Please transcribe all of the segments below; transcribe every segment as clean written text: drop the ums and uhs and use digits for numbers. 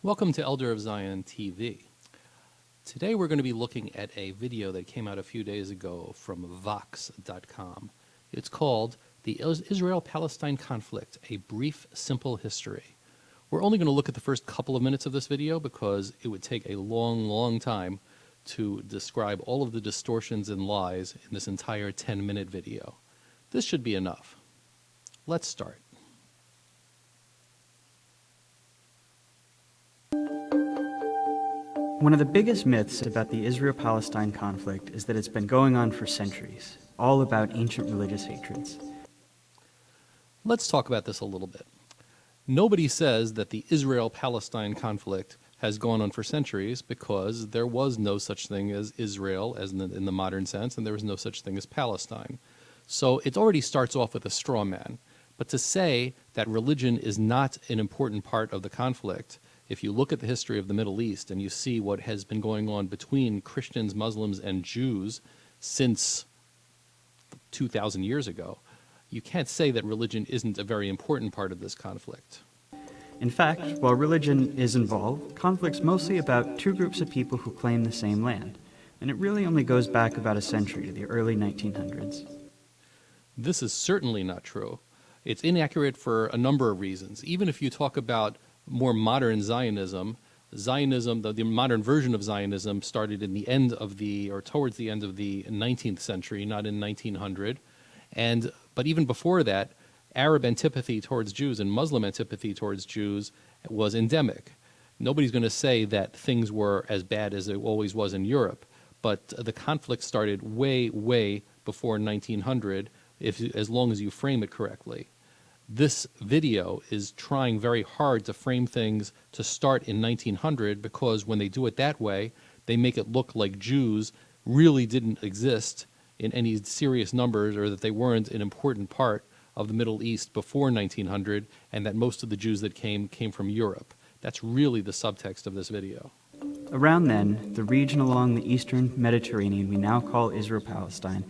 Welcome to Elder of Zion TV. Today we're going to be looking at a video that came out a few days ago from Vox.com. It's called The Israel-Palestine Conflict, A Brief, Simple History. We're only going to look at the first couple of minutes of this video because it would take a long time to describe all of the distortions and lies in this entire 10-minute video. This should be enough. Let's start. One of the biggest myths about the Israel-Palestine conflict is that it's been going on for centuries, all about ancient religious hatreds. Let's talk about this a little bit. Nobody says that the Israel-Palestine conflict has gone on for centuries because there was no such thing as Israel as in the modern sense, and there was no such thing as Palestine. So it already starts off with a straw man. But to say that religion is not an important part of the conflict, if you look at the history of the Middle East and you see what has been going on between Christians, Muslims, and Jews since 2,000 years ago, you can't say that religion isn't a very important part of this conflict. In fact, while religion is involved, conflict's mostly about two groups of people who claim the same land, and it really only goes back about a century to the early 1900s. This is certainly not true. It's inaccurate for a number of reasons. Even if you talk about more modern Zionism, the modern version of Zionism started in the end of towards the end of the 19th century, not in 1900. But even before that, Arab antipathy towards Jews and Muslim antipathy towards Jews was endemic. Nobody's going to say that things were as bad as it always was in Europe, but the conflict started way before 1900, as long as you frame it correctly. This video is trying very hard to frame things to start in 1900 because when they do it that way, they make it look like Jews really didn't exist in any serious numbers or that they weren't an important part of the Middle East before 1900 and that most of the Jews that came from Europe. That's really the subtext of this video. Around then, the region along the eastern Mediterranean we now call Israel-Palestine,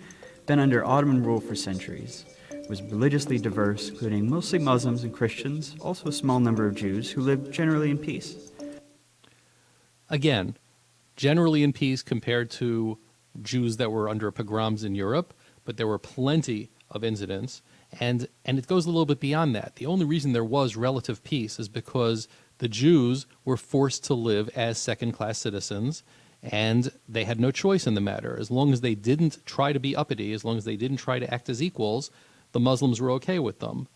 been under Ottoman rule for centuries, was religiously diverse, including mostly Muslims and Christians, also a small number of Jews who lived generally in peace. Again, generally in peace compared to Jews that were under pogroms in Europe, but there were plenty of incidents, and it goes a little bit beyond that. The only reason there was relative peace is because the Jews were forced to live as second-class citizens, and they had no choice in the matter. As long as they didn't try to be uppity, as long as they didn't try to act as equals, the Muslims were okay with them.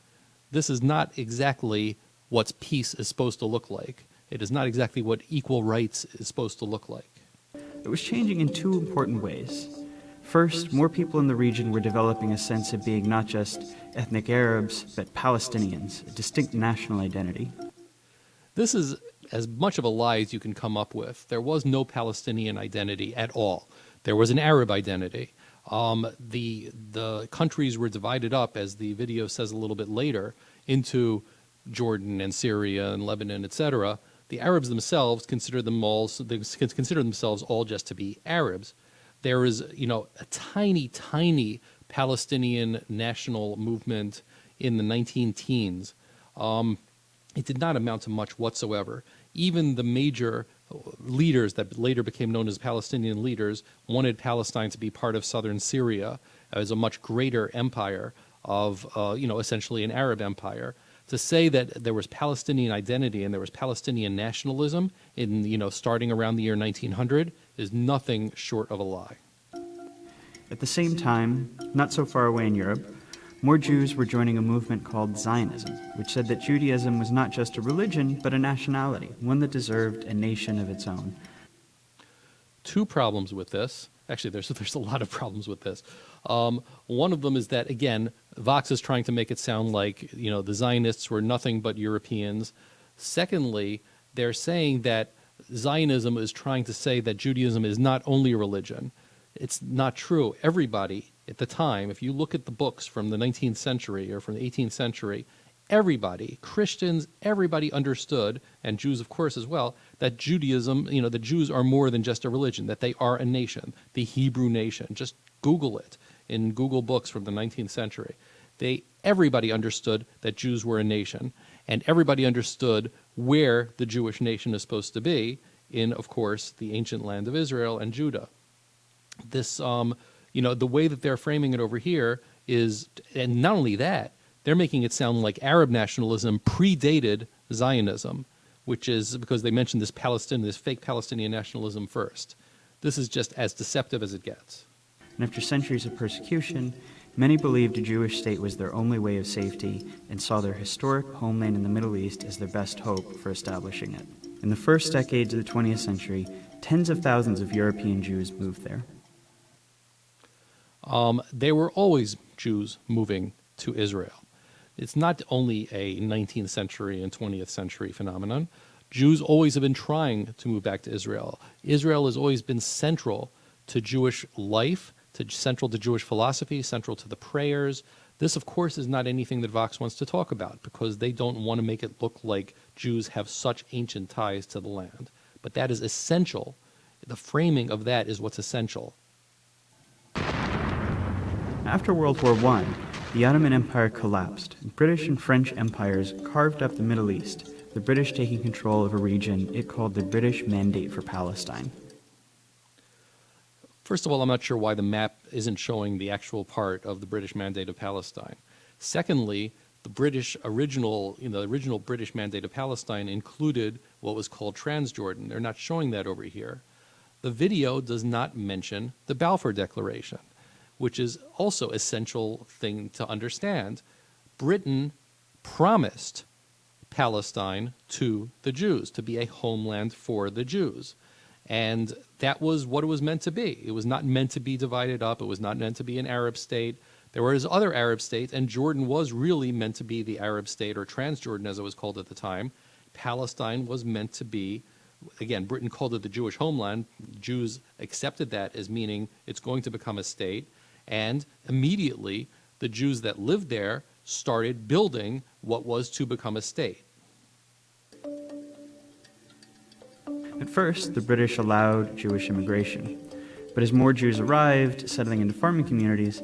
This is not exactly what peace is supposed to look like. It is not exactly what equal rights is supposed to look like. It was changing in two important ways. First, more people in the region were developing a sense of being not just ethnic Arabs, but Palestinians, a distinct national identity. This is as much of a lie as you can come up with. There was no Palestinian identity at all. There was an Arab identity. The countries were divided up, as the video says a little bit later, into Jordan and Syria and Lebanon, etc. The Arabs themselves consider themselves all just to be Arabs. There is, a tiny Palestinian national movement in the 19-teens. It did not amount to much whatsoever. Even the major leaders that later became known as Palestinian leaders wanted Palestine to be part of southern Syria as a much greater empire of, essentially an Arab empire. To say that there was Palestinian identity and there was Palestinian nationalism in, starting around the year 1900 is nothing short of a lie. At the same time, not so far away in Europe, more Jews were joining a movement called Zionism, which said that Judaism was not just a religion, but a nationality, one that deserved a nation of its own. Two problems with this. Actually, there's a lot of problems with this. One of them is that, again, Vox is trying to make it sound like, the Zionists were nothing but Europeans. Secondly, they're saying that Zionism is trying to say that Judaism is not only a religion. It's not true. Everybody at the time, if you look at the books from the 19th century or from the 18th century, everybody, Christians, everybody understood, and Jews of course as well, that Judaism, the Jews are more than just a religion, that they are a nation, the Hebrew nation. Just Google it in Google books from the 19th century. Everybody understood that Jews were a nation. And everybody understood where the Jewish nation is supposed to be in, of course, the ancient land of Israel and Judah. This, the way that they're framing it over here is, and not only that, they're making it sound like Arab nationalism predated Zionism, which is because they mentioned this fake Palestinian nationalism first. This is just as deceptive as it gets. And after centuries of persecution, many believed a Jewish state was their only way of safety and saw their historic homeland in the Middle East as their best hope for establishing it. In the first decades of the 20th century, tens of thousands of European Jews moved there. There were always Jews moving to Israel. It's not only a 19th century and 20th century phenomenon. Jews always have been trying to move back to Israel. Israel has always been central to Jewish life, central to Jewish philosophy, central to the prayers. This, of course, is not anything that Vox wants to talk about because they don't want to make it look like Jews have such ancient ties to the land. But that is essential. The framing of that is what's essential. After World War I, the Ottoman Empire collapsed, and British and French empires carved up the Middle East, the British taking control of a region it called the British Mandate for Palestine. First of all, I'm not sure why the map isn't showing the actual part of the British Mandate of Palestine. Secondly, the original British Mandate of Palestine included what was called Transjordan. They're not showing that over here. The video does not mention the Balfour Declaration, which is also essential thing to understand. Britain promised Palestine to the Jews, to be a homeland for the Jews. And that was what it was meant to be. It was not meant to be divided up. It was not meant to be an Arab state. There were other Arab states, and Jordan was really meant to be the Arab state, or Transjordan as it was called at the time. Palestine was meant to be, again, Britain called it the Jewish homeland. Jews accepted that as meaning it's going to become a state. And immediately, the Jews that lived there started building what was to become a state. At first, the British allowed Jewish immigration. But as more Jews arrived, settling into farming communities,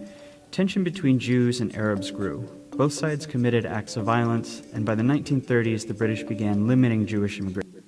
tension between Jews and Arabs grew. Both sides committed acts of violence, and by the 1930s, the British began limiting Jewish immigration.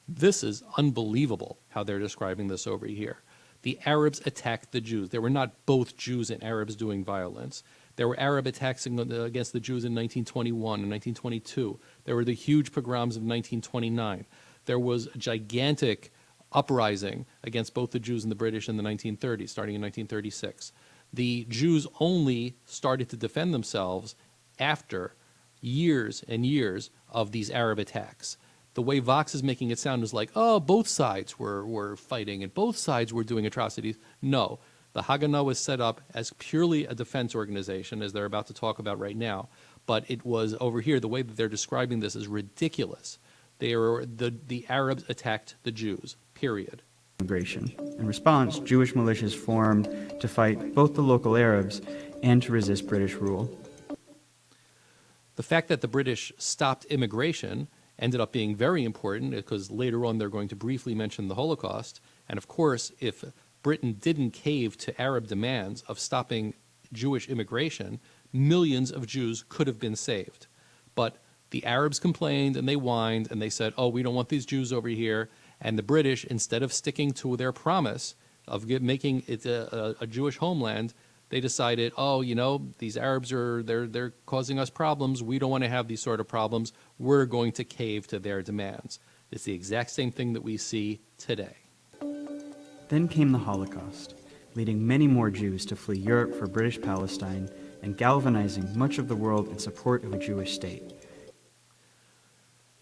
This is unbelievable how they're describing this over here. The Arabs attacked the Jews. There were not both Jews and Arabs doing violence. There were Arab attacks against the Jews in 1921 and 1922. There were the huge pogroms of 1929. There was a gigantic uprising against both the Jews and the British in the 1930s, starting in 1936. The Jews only started to defend themselves after years and years of these Arab attacks. The way Vox is making it sound is like, oh, both sides were fighting and both sides were doing atrocities. No, the Haganah was set up as purely a defense organization, as they're about to talk about right now. But it was over here, the way that they're describing this is ridiculous. The Arabs attacked the Jews, period. Immigration. In response, Jewish militias formed to fight both the local Arabs and to resist British rule. The fact that the British stopped immigration ended up being very important because later on they're going to briefly mention the Holocaust. And of course, if Britain didn't cave to Arab demands of stopping Jewish immigration, millions of Jews could have been saved. But the Arabs complained and they whined and they said, oh, we don't want these Jews over here. And the British, instead of sticking to their promise of making it a Jewish homeland, they decided, oh, these Arabs they're causing us problems. We don't want to have these sort of problems. We're going to cave to their demands. It's the exact same thing that we see today. Then came the Holocaust, leading many more Jews to flee Europe for British Palestine and galvanizing much of the world in support of a Jewish state.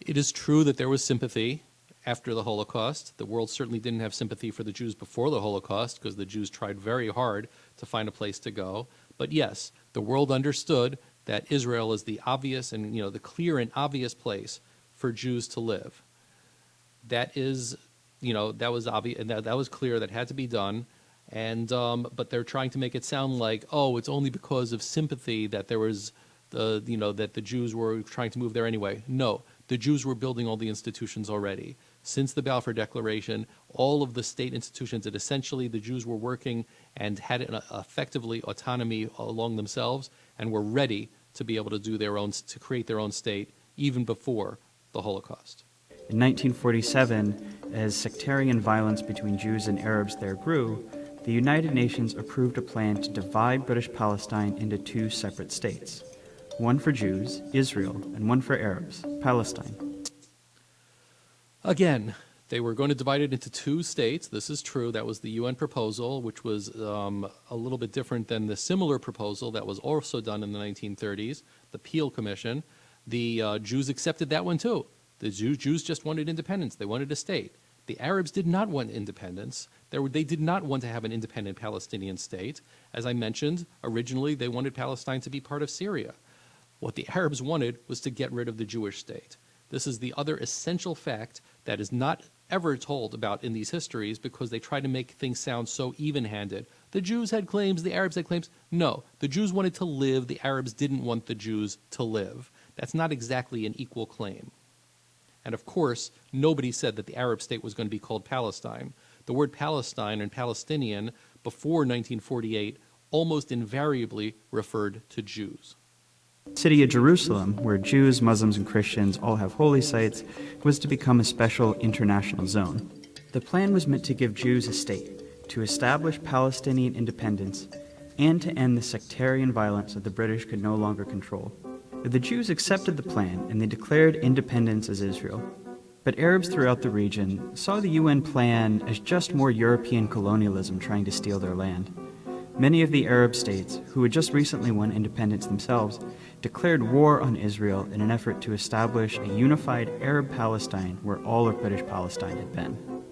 It is true that there was sympathy after the Holocaust. The world certainly didn't have sympathy for the Jews before the Holocaust because the Jews tried very hard to find a place to go. But yes, the world understood that Israel is the obvious and the clear and obvious place for Jews to live. That is, that was obvious and that was clear. That had to be done. And but they're trying to make it sound like, oh, it's only because of sympathy that there was that the Jews were trying to move there anyway. No. The Jews were building all the institutions already. Since the Balfour Declaration, all of the state institutions that essentially the Jews were working and had effectively autonomy along themselves and were ready to be able to do to create their own state even before the Holocaust. In 1947, as sectarian violence between Jews and Arabs there grew, the United Nations approved a plan to divide British Palestine into two separate states, one for Jews, Israel, and one for Arabs, Palestine. Again, they were going to divide it into two states. This is true. That was the UN proposal, which was a little bit different than the similar proposal that was also done in the 1930s, the Peel Commission. The Jews accepted that one too. The Jews just wanted independence. They wanted a state. The Arabs did not want independence. They did not want to have an independent Palestinian state. As I mentioned, originally they wanted Palestine to be part of Syria. What the Arabs wanted was to get rid of the Jewish state. This is the other essential fact that is not ever told about in these histories because they try to make things sound so even-handed. The Jews had claims, the Arabs had claims. No, the Jews wanted to live, the Arabs didn't want the Jews to live. That's not exactly an equal claim. And of course, nobody said that the Arab state was going to be called Palestine. The word Palestine and Palestinian before 1948 almost invariably referred to Jews. The city of Jerusalem, where Jews, Muslims, and Christians all have holy sites, was to become a special international zone. The plan was meant to give Jews a state, to establish Palestinian independence, and to end the sectarian violence that the British could no longer control. The Jews accepted the plan, and they declared independence as Israel. But Arabs throughout the region saw the UN plan as just more European colonialism trying to steal their land. Many of the Arab states, who had just recently won independence themselves, declared war on Israel in an effort to establish a unified Arab Palestine where all of British Palestine had been.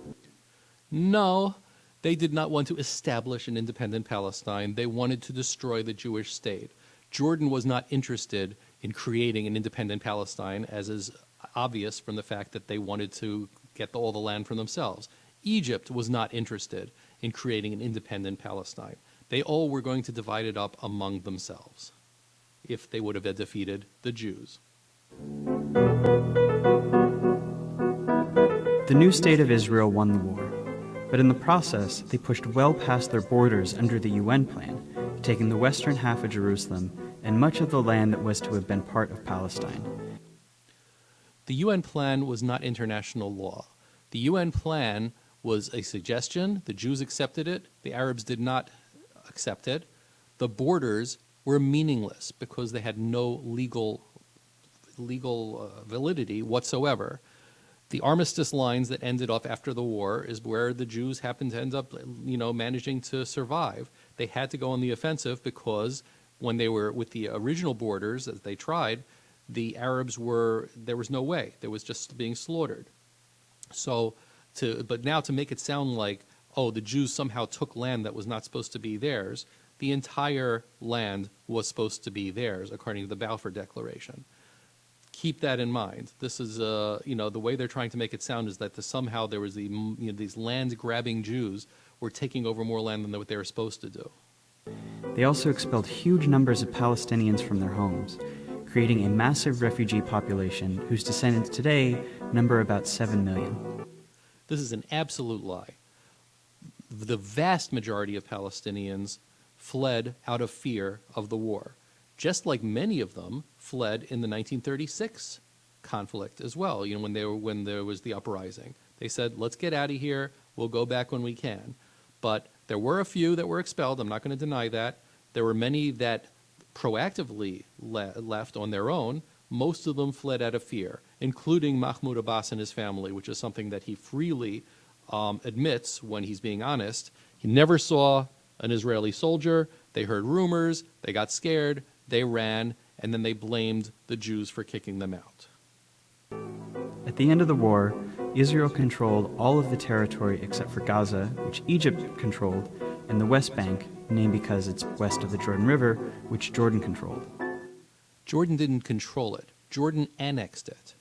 No, they did not want to establish an independent Palestine. They wanted to destroy the Jewish state. Jordan was not interested in creating an independent Palestine, as is obvious from the fact that they wanted to get all the land for themselves. Egypt was not interested in creating an independent Palestine. They all were going to divide it up among themselves if they would have defeated the Jews. The new state of Israel won the war, but in the process, they pushed well past their borders under the UN plan, taking the western half of Jerusalem and much of the land that was to have been part of Palestine. The UN plan was not international law. The UN plan was a suggestion. The Jews accepted it. The Arabs did not accept it. The borders were meaningless because they had no legal validity whatsoever. The armistice lines that ended up after the war is where the Jews happened to end up, managing to survive. They had to go on the offensive because when they were with the original borders, as they tried, the Arabs there was no way. There was just being slaughtered. But now to make it sound like, oh, the Jews somehow took land that was not supposed to be theirs, the entire land was supposed to be theirs, according to the Balfour Declaration. Keep that in mind. This is, the way they're trying to make it sound is that somehow there was these land-grabbing Jews were taking over more land than what they were supposed to do. They also expelled huge numbers of Palestinians from their homes, creating a massive refugee population whose descendants today number about 7 million. This is an absolute lie. The vast majority of Palestinians fled out of fear of the war, just like many of them fled in the 1936 conflict as well, when there was the uprising. They said, let's get out of here, we'll go back when we can. But there were a few that were expelled, I'm not going to deny that. There were many that proactively left on their own. Most of them fled out of fear, including Mahmoud Abbas and his family, which is something that he freely admits when he's being honest. He never saw an Israeli soldier. They heard rumors. They got scared. They ran. And then they blamed the Jews for kicking them out. At the end of the war, Israel controlled all of the territory except for Gaza, which Egypt controlled, and the West Bank, named because it's west of the Jordan River, which Jordan controlled. Jordan didn't control it. Jordan annexed it.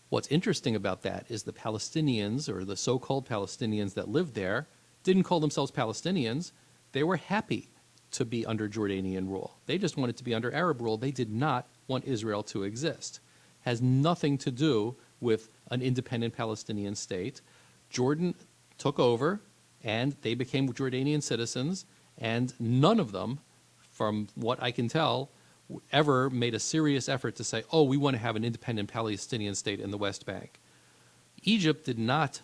What's interesting about that is the Palestinians, or the so-called Palestinians that lived there, didn't call themselves Palestinians. They were happy to be under Jordanian rule. They just wanted to be under Arab rule. They did not want Israel to exist. Has nothing to do with an independent Palestinian state. Jordan took over, and they became Jordanian citizens, and none of them, from what I can tell, ever made a serious effort to say, oh, we want to have an independent Palestinian state in the West Bank. Egypt did not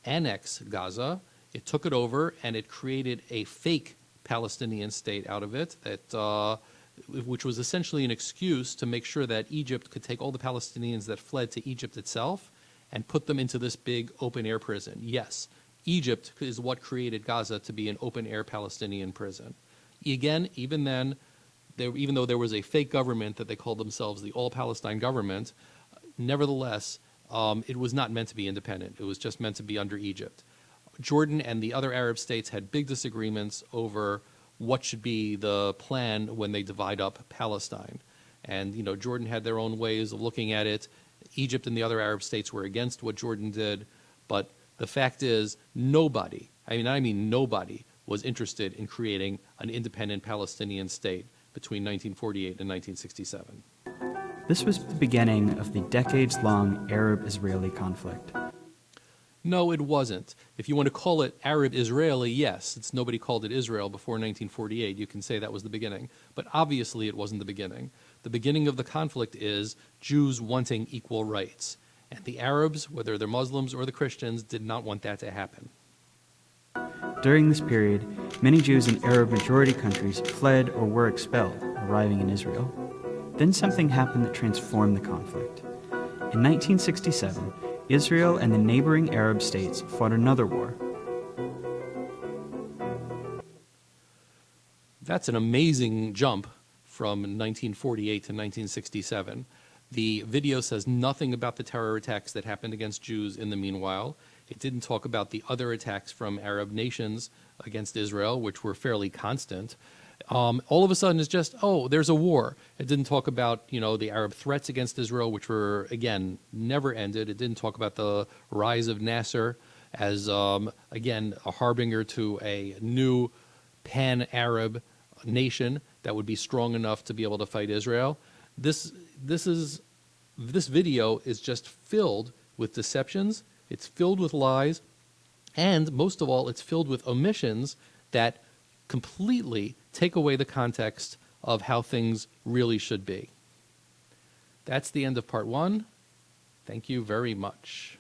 annex Gaza. It took it over and it created a fake Palestinian state out of it, which was essentially an excuse to make sure that Egypt could take all the Palestinians that fled to Egypt itself and put them into this big open-air prison. Yes, Egypt is what created Gaza to be an open-air Palestinian prison. Again, even then, even though there was a fake government that they called themselves the All-Palestine government, nevertheless, it was not meant to be independent. It was just meant to be under Egypt. Jordan and the other Arab states had big disagreements over what should be the plan when they divide up Palestine. And, Jordan had their own ways of looking at it. Egypt and the other Arab states were against what Jordan did. But the fact is, nobody, nobody, was interested in creating an independent Palestinian state between 1948 and 1967. This was the beginning of the decades-long Arab-Israeli conflict. No, it wasn't. If you want to call it Arab-Israeli, yes, since nobody called it Israel before 1948, you can say that was the beginning. But obviously it wasn't the beginning. The beginning of the conflict is Jews wanting equal rights. And the Arabs, whether they're Muslims or the Christians, did not want that to happen. During this period, many Jews in Arab-majority countries fled or were expelled, arriving in Israel. Then something happened that transformed the conflict. In 1967, Israel and the neighboring Arab states fought another war. That's an amazing jump from 1948 to 1967. The video says nothing about the terror attacks that happened against Jews in the meanwhile. It didn't talk about the other attacks from Arab nations against Israel, which were fairly constant. All of a sudden it's just, oh, there's a war. It didn't talk about, the Arab threats against Israel, which were, again, never ended. It didn't talk about the rise of Nasser as, again, a harbinger to a new pan-Arab nation that would be strong enough to be able to fight Israel. This video is just filled with deceptions. It's filled with lies. And most of all, it's filled with omissions that completely take away the context of how things really should be. That's the end of part one. Thank you very much.